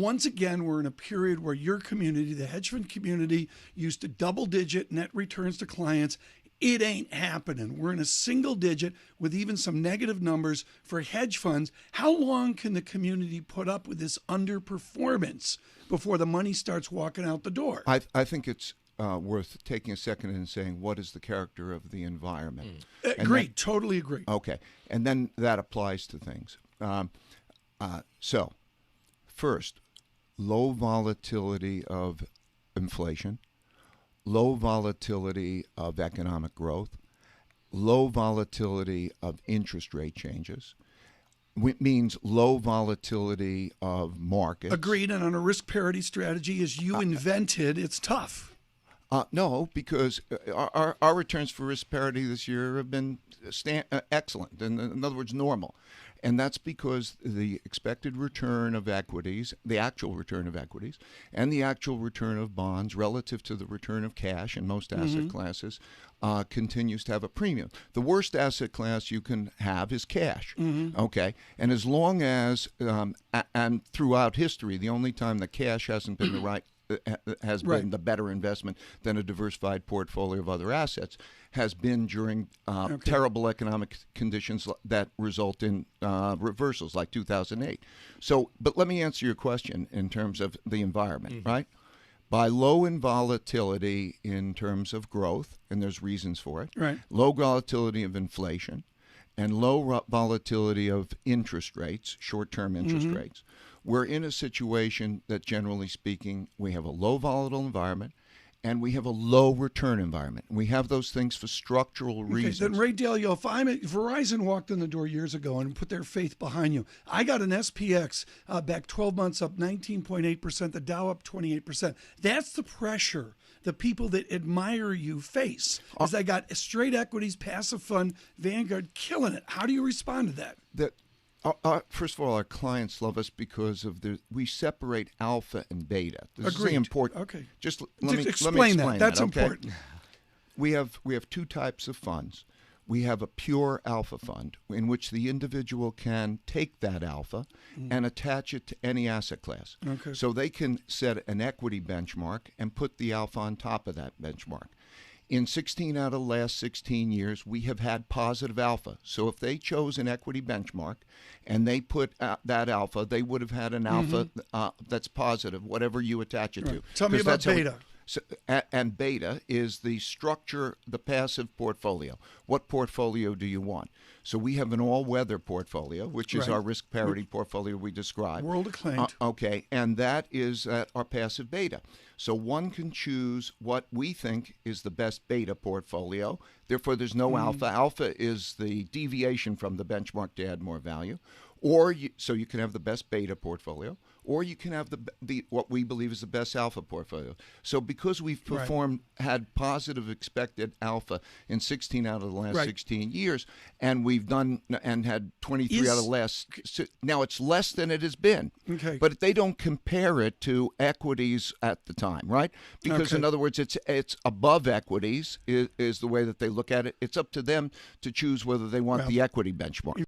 once again, we're in a period where your community, the hedge fund community, used to double-digit net returns to clients. It ain't happening. We're in a single digit with even some negative numbers for hedge funds. How long can the community put up with this underperformance before the money starts walking out the door? I think it's worth taking a second and saying, what is the character of the environment? Agreed. Totally agree. Okay. And then that applies to things. So, first, low volatility of inflation, low volatility of economic growth, low volatility of interest rate changes. It means low volatility of markets. Agreed. And on a risk parity strategy, as you invented, it's tough. No, because our returns for risk parity this year have been excellent, in other words, normal. And that's because the expected return of equities, the actual return of equities, and the actual return of bonds relative to the return of cash in most asset classes continues to have a premium. The worst asset class you can have is cash, okay? And as long as, and throughout history, the only time that cash hasn't been been the better investment than a diversified portfolio of other assets has been during terrible economic conditions that result in reversals like 2008. So, but let me answer your question in terms of the environment, right? By low in volatility in terms of growth, and there's reasons for it, right? Low volatility of inflation and low volatility of interest rates, short-term interest rates. We're in a situation that, generally speaking, we have a low volatile environment and we have a low return environment. We have those things for structural reasons. Then Ray Dalio, if Verizon walked in the door years ago and put their faith behind you, I got an SPX back 12 months up 19.8%, the Dow up 28%. That's the pressure the people that admire you face. Because I got straight equities, passive fund, Vanguard killing it. How do you respond to that? First of all, our clients love us because of we separate alpha and beta. This Agreed. is important. Okay. Just let me explain that. That's okay? important. We have two types of funds. We have a pure alpha fund in which the individual can take that alpha and attach it to any asset class. Okay. So they can set an equity benchmark and put the alpha on top of that benchmark. In 16 out of the last 16 years, we have had positive alpha. So if they chose an equity benchmark and they put that alpha, they would have had an alpha that's positive, whatever you attach it to. Tell me about beta. And beta is the structure, the passive portfolio. What portfolio do you want? So we have an all-weather portfolio, which is our risk parity portfolio we described. World acclaimed. Okay, and that is our passive beta. So one can choose what we think is the best beta portfolio. Therefore, there's no alpha. Alpha is the deviation from the benchmark to add more value. So you can have the best beta portfolio, or you can have the what we believe is the best alpha portfolio. So because we've had positive expected alpha in 16 out of the last 16 years, and we've done and had 23 out of the last, now it's less than it has been. Okay. But they don't compare it to equities at the time, right? Because in other words, it's above equities is the way that they look at it. It's up to them to choose whether they want the equity benchmark.